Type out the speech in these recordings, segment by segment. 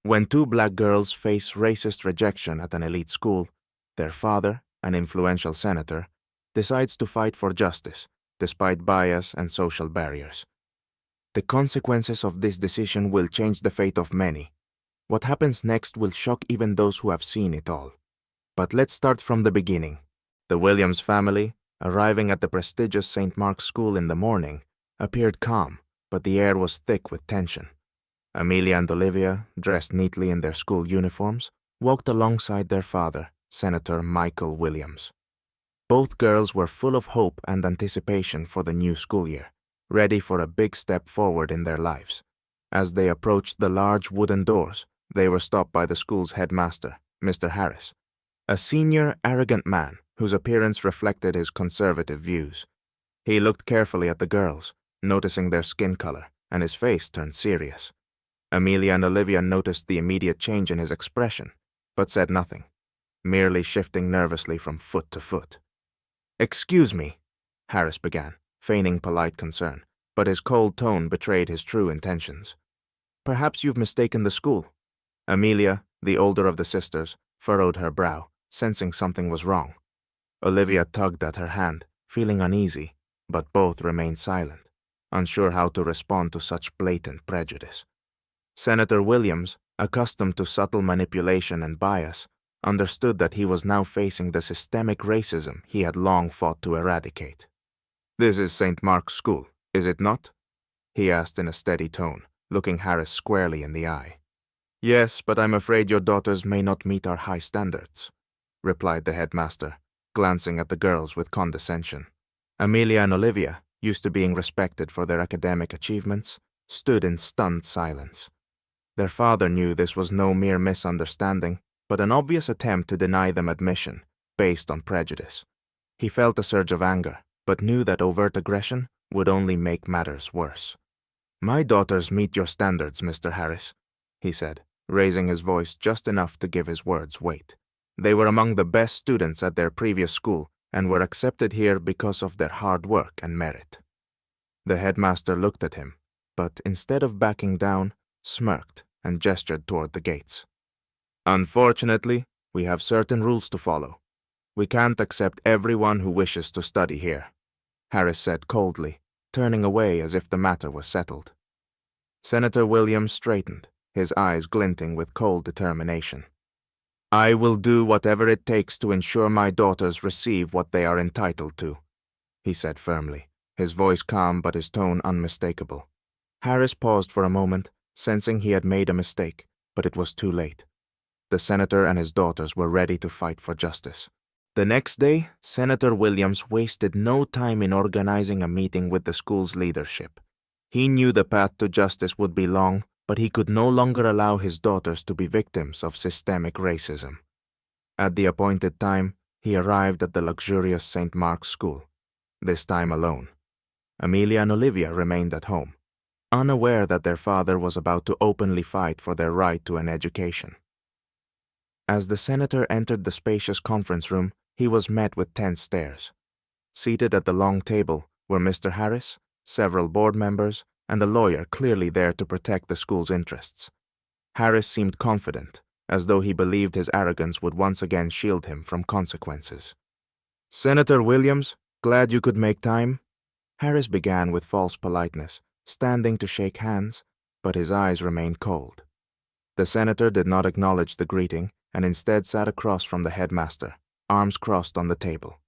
When two black girls face racist rejection at an elite school, their father, an influential senator, decides to fight for justice, despite bias and social barriers. The consequences of this decision will change the fate of many. What happens next will shock even those who have seen it all. But let's start from the beginning. The Williams family, arriving at the prestigious St. Mark's School in the morning, appeared calm, but the air was thick with tension. Amelia and Olivia, dressed neatly in their school uniforms, walked alongside their father, Senator Michael Williams. Both girls were full of hope and anticipation for the new school year, ready for a big step forward in their lives. As they approached the large wooden doors, they were stopped by the school's headmaster, Mr. Harris, a senior, arrogant man whose appearance reflected his conservative views. He looked carefully at the girls, noticing their skin color, and his face turned serious. Amelia and Olivia noticed the immediate change in his expression, but said nothing, merely shifting nervously from foot to foot. "Excuse me," Harris began, feigning polite concern, but his cold tone betrayed his true intentions. "Perhaps you've mistaken the school." Amelia, the older of the sisters, furrowed her brow, sensing something was wrong. Olivia tugged at her hand, feeling uneasy, but both remained silent, unsure how to respond to such blatant prejudice. Senator Williams, accustomed to subtle manipulation and bias, understood that he was now facing the systemic racism he had long fought to eradicate. "This is St. Mark's School, is it not?" he asked in a steady tone, looking Harris squarely in the eye. "Yes, but I'm afraid your daughters may not meet our high standards," replied the headmaster, glancing at the girls with condescension. Amelia and Olivia, used to being respected for their academic achievements, stood in stunned silence. Their father knew this was no mere misunderstanding, but an obvious attempt to deny them admission, based on prejudice. He felt a surge of anger, but knew that overt aggression would only make matters worse. "My daughters meet your standards, Mr. Harris," he said, raising his voice just enough to give his words weight. "They were among the best students at their previous school and were accepted here because of their hard work and merit." The headmaster looked at him, but instead of backing down, smirked and gestured toward the gates. "Unfortunately, we have certain rules to follow. We can't accept everyone who wishes to study here," Harris said coldly, turning away as if the matter was settled. Senator Williams straightened, his eyes glinting with cold determination. "I will do whatever it takes to ensure my daughters receive what they are entitled to," he said firmly, his voice calm but his tone unmistakable. Harris paused for a moment, sensing he had made a mistake, but it was too late. The senator and his daughters were ready to fight for justice. The next day, Senator Williams wasted no time in organizing a meeting with the school's leadership. He knew the path to justice would be long, but he could no longer allow his daughters to be victims of systemic racism. At the appointed time, he arrived at the luxurious St. Mark's School, this time alone. Amelia and Olivia remained at home, unaware that their father was about to openly fight for their right to an education. As the senator entered the spacious conference room, he was met with tense stares. Seated at the long table were Mr. Harris, several board members, and a lawyer clearly there to protect the school's interests. Harris seemed confident, as though he believed his arrogance would once again shield him from consequences. "Senator Williams, glad you could make time," Harris began with false politeness, standing to shake hands, but his eyes remained cold. The senator did not acknowledge the greeting and instead sat across from the headmaster, arms crossed on the table.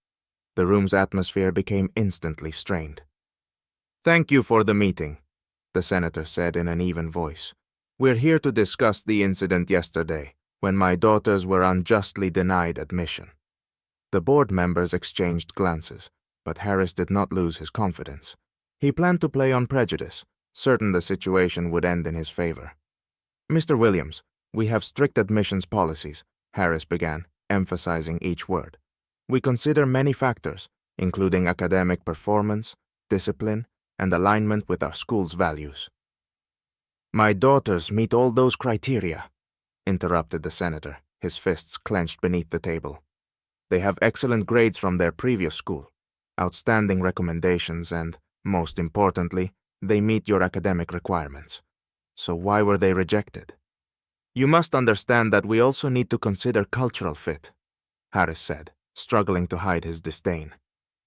The room's atmosphere became instantly strained. "Thank you for the meeting," the senator said in an even voice. "We're here to discuss the incident yesterday, when my daughters were unjustly denied admission." The board members exchanged glances, but Harris did not lose his confidence. He planned to play on prejudice, certain the situation would end in his favor. "Mr. Williams, we have strict admissions policies," Harris began, emphasizing each word. "We consider many factors, including academic performance, discipline, and alignment with our school's values." "My daughters meet all those criteria," interrupted the senator, his fists clenched beneath the table. "They have excellent grades from their previous school, outstanding recommendations, and, most importantly, they meet your academic requirements. So why were they rejected?" You must understand that we also need to consider cultural fit, Harris said, struggling to hide his disdain.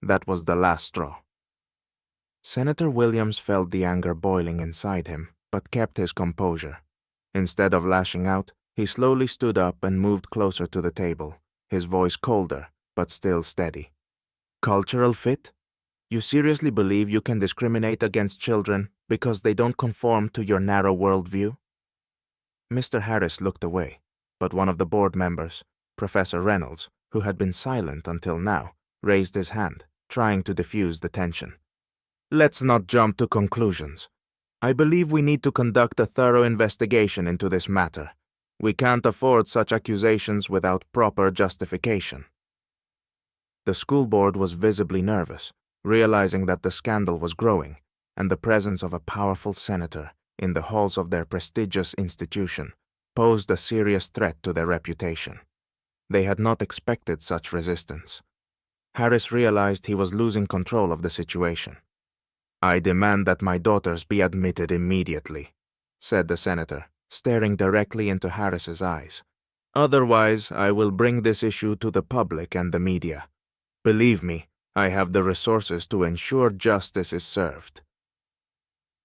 That was the last straw. Senator Williams felt the anger boiling inside him, but kept his composure. Instead of lashing out, he slowly stood up and moved closer to the table, his voice colder, but still steady. Cultural fit? You seriously believe you can discriminate against children because they don't conform to your narrow worldview? Mr. Harris looked away, but one of the board members, Professor Reynolds, who had been silent until now, raised his hand, trying to diffuse the tension. Let's not jump to conclusions. I believe we need to conduct a thorough investigation into this matter. We can't afford such accusations without proper justification. The school board was visibly nervous, realizing that the scandal was growing, and the presence of a powerful senator in the halls of their prestigious institution posed a serious threat to their reputation. They had not expected such resistance. Harris realized he was losing control of the situation. I demand that my daughters be admitted immediately, said the senator, staring directly into Harris's eyes. Otherwise, I will bring this issue to the public and the media. Believe me, I have the resources to ensure justice is served.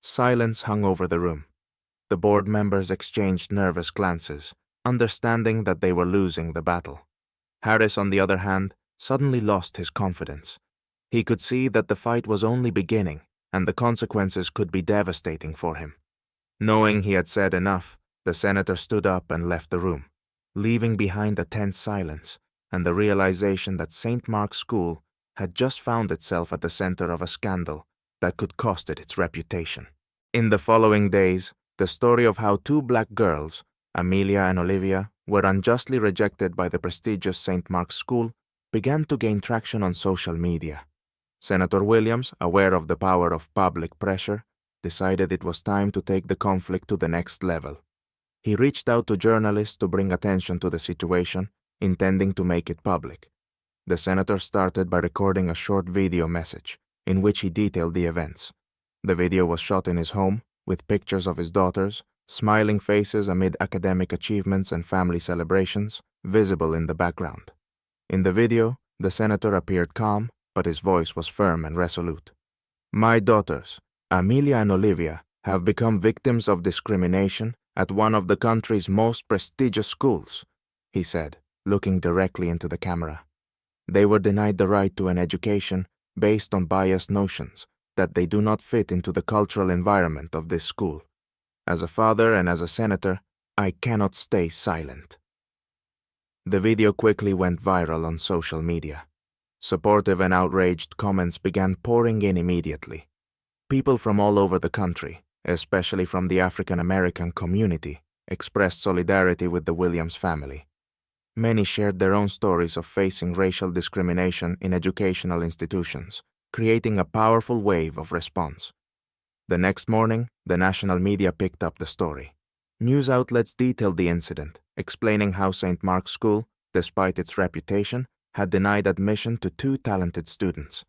Silence hung over the room. The board members exchanged nervous glances, understanding that they were losing the battle. Harris, on the other hand, suddenly lost his confidence. He could see that the fight was only beginning, and the consequences could be devastating for him. Knowing he had said enough, the senator stood up and left the room, leaving behind a tense silence and the realization that St. Mark's School had just found itself at the center of a scandal that could cost it its reputation. In the following days, the story of how two black girls, Amelia and Olivia, were unjustly rejected by the prestigious St. Mark's School began to gain traction on social media. Senator Williams, aware of the power of public pressure, decided it was time to take the conflict to the next level. He reached out to journalists to bring attention to the situation, intending to make it public. The senator started by recording a short video message in which he detailed the events. The video was shot in his home, with pictures of his daughters, smiling faces amid academic achievements and family celebrations, visible in the background. In the video, the senator appeared calm, but his voice was firm and resolute. My daughters, Amelia and Olivia, have become victims of discrimination at one of the country's most prestigious schools, he said, looking directly into the camera. They were denied the right to an education based on biased notions that they do not fit into the cultural environment of this school. As a father and as a senator, I cannot stay silent. The video quickly went viral on social media. Supportive and outraged comments began pouring in immediately. People from all over the country, especially from the African American community, expressed solidarity with the Williams family. Many shared their own stories of facing racial discrimination in educational institutions, creating a powerful wave of response. The next morning, the national media picked up the story. News outlets detailed the incident, explaining how St. Mark's School, despite its reputation, had denied admission to two talented students.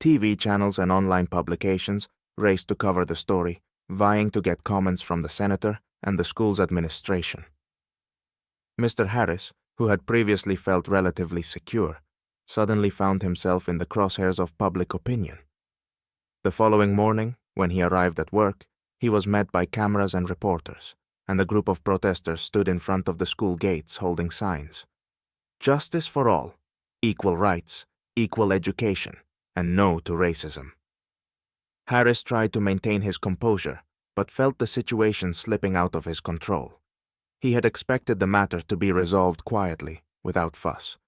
TV channels and online publications raced to cover the story, vying to get comments from the senator and the school's administration. Mr. Harris, who had previously felt relatively secure, suddenly found himself in the crosshairs of public opinion. The following morning, when he arrived at work, he was met by cameras and reporters, and a group of protesters stood in front of the school gates holding signs. Justice for all, equal rights, equal education, and no to racism. Harris tried to maintain his composure, but felt the situation slipping out of his control. He had expected the matter to be resolved quietly, without fuss.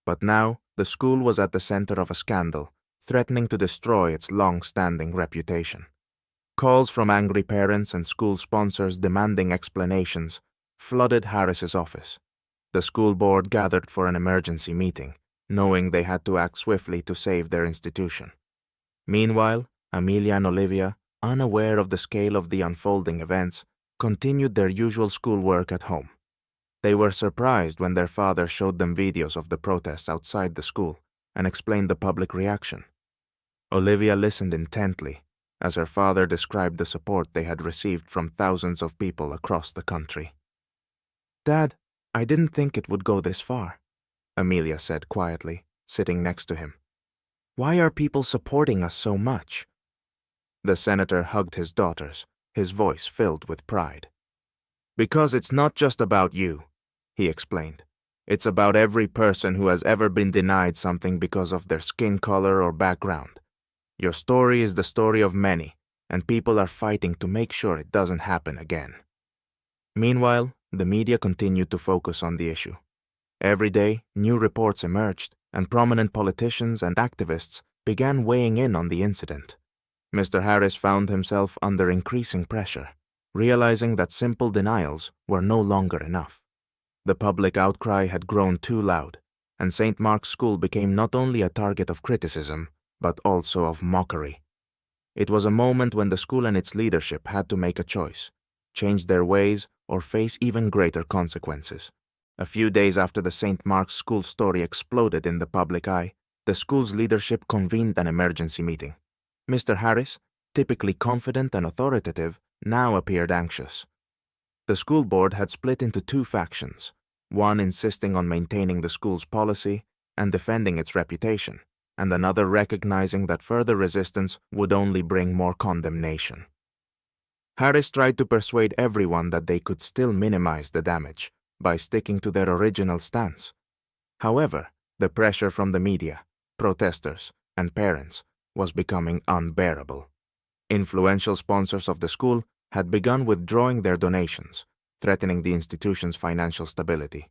But now, the school was at the center of a scandal, threatening to destroy its long-standing reputation. Calls from angry parents and school sponsors demanding explanations flooded Harris's office. The school board gathered for an emergency meeting, knowing they had to act swiftly to save their institution. Meanwhile, Amelia and Olivia, unaware of the scale of the unfolding events, continued their usual schoolwork at home. They were surprised when their father showed them videos of the protests outside the school and explained the public reaction. Olivia listened intently as her father described the support they had received from thousands of people across the country. Dad, I didn't think it would go this far, Amelia said quietly, sitting next to him. Why are people supporting us so much? The senator hugged his daughters, his voice filled with pride. Because it's not just about you, he explained. It's about every person who has ever been denied something because of their skin color or background. Your story is the story of many, and people are fighting to make sure it doesn't happen again. Meanwhile, the media continued to focus on the issue. Every day, new reports emerged, and prominent politicians and activists began weighing in on the incident. Mr. Harris found himself under increasing pressure, realizing that simple denials were no longer enough. The public outcry had grown too loud, and St. Mark's School became not only a target of criticism, but also of mockery. It was a moment when the school and its leadership had to make a choice, change their ways, or face even greater consequences. A few days after the St. Mark's School story exploded in the public eye, the school's leadership convened an emergency meeting. Mr. Harris, typically confident and authoritative, now appeared anxious. The school board had split into two factions, one insisting on maintaining the school's policy and defending its reputation, and another recognizing that further resistance would only bring more condemnation. Harris tried to persuade everyone that they could still minimize the damage by sticking to their original stance. However, the pressure from the media, protesters, and parents was becoming unbearable. Influential sponsors of the school had begun withdrawing their donations, threatening the institution's financial stability.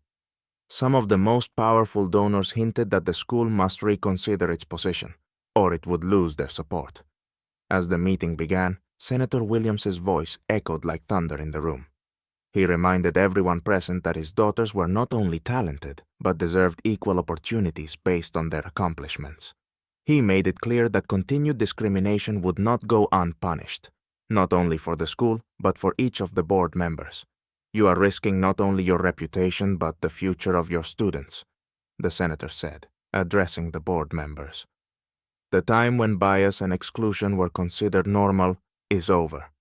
Some of the most powerful donors hinted that the school must reconsider its position, or it would lose their support. As the meeting began, Senator Williams's voice echoed like thunder in the room. He reminded everyone present that his daughters were not only talented, but deserved equal opportunities based on their accomplishments. He made it clear that continued discrimination would not go unpunished, not only for the school, but for each of the board members. You are risking not only your reputation, but the future of your students, the senator said, addressing the board members. The time when bias and exclusion were considered normal is over.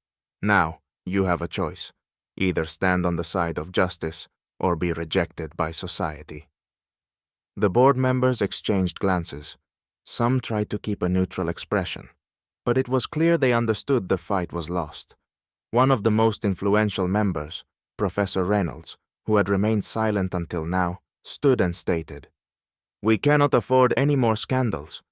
Now, you have a choice. Either stand on the side of justice or be rejected by society. The board members exchanged glances. Some tried to keep a neutral expression, but it was clear they understood the fight was lost. One of the most influential members, Professor Reynolds, who had remained silent until now, stood and stated, "We cannot afford any more scandals.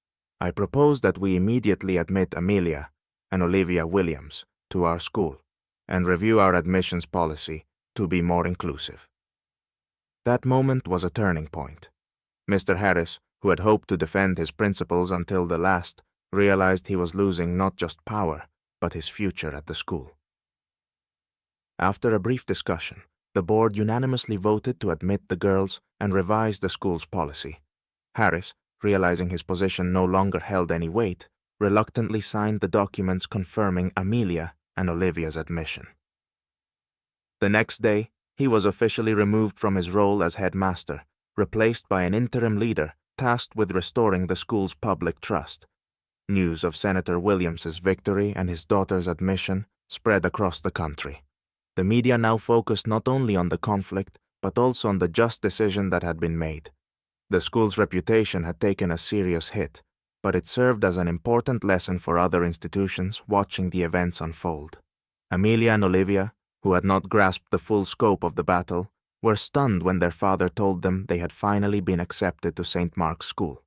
I propose that we immediately admit Amelia and Olivia Williams to our school and review our admissions policy to be more inclusive." That moment was a turning point. Mr. Harris, who had hoped to defend his principles until the last, realized he was losing not just power, but his future at the school. After a brief discussion, the board unanimously voted to admit the girls and revise the school's policy. Harris, realizing his position no longer held any weight, reluctantly signed the documents confirming Amelia and Olivia's admission. The next day, he was officially removed from his role as headmaster, replaced by an interim leader tasked with restoring the school's public trust. News of Senator Williams's victory and his daughter's admission spread across the country. The media now focused not only on the conflict, but also on the just decision that had been made. The school's reputation had taken a serious hit, but it served as an important lesson for other institutions watching the events unfold. Amelia and Olivia, who had not grasped the full scope of the battle, were stunned when their father told them they had finally been accepted to St. Mark's School.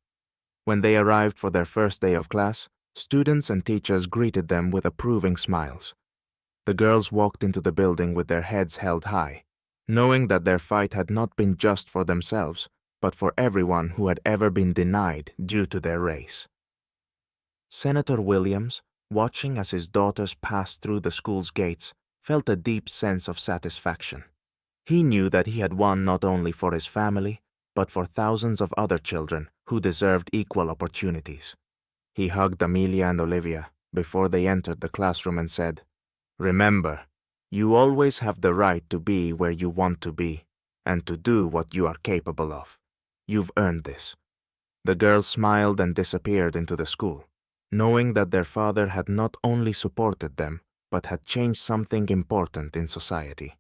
When they arrived for their first day of class, students and teachers greeted them with approving smiles. The girls walked into the building with their heads held high, knowing that their fight had not been just for themselves, but for everyone who had ever been denied due to their race. Senator Williams, watching as his daughters passed through the school's gates, felt a deep sense of satisfaction. He knew that he had won not only for his family, but for thousands of other children who deserved equal opportunities. He hugged Amelia and Olivia before they entered the classroom and said, "Remember, you always have the right to be where you want to be and to do what you are capable of. You've earned this." The girls smiled and disappeared into the school, knowing that their father had not only supported them, but had changed something important in society.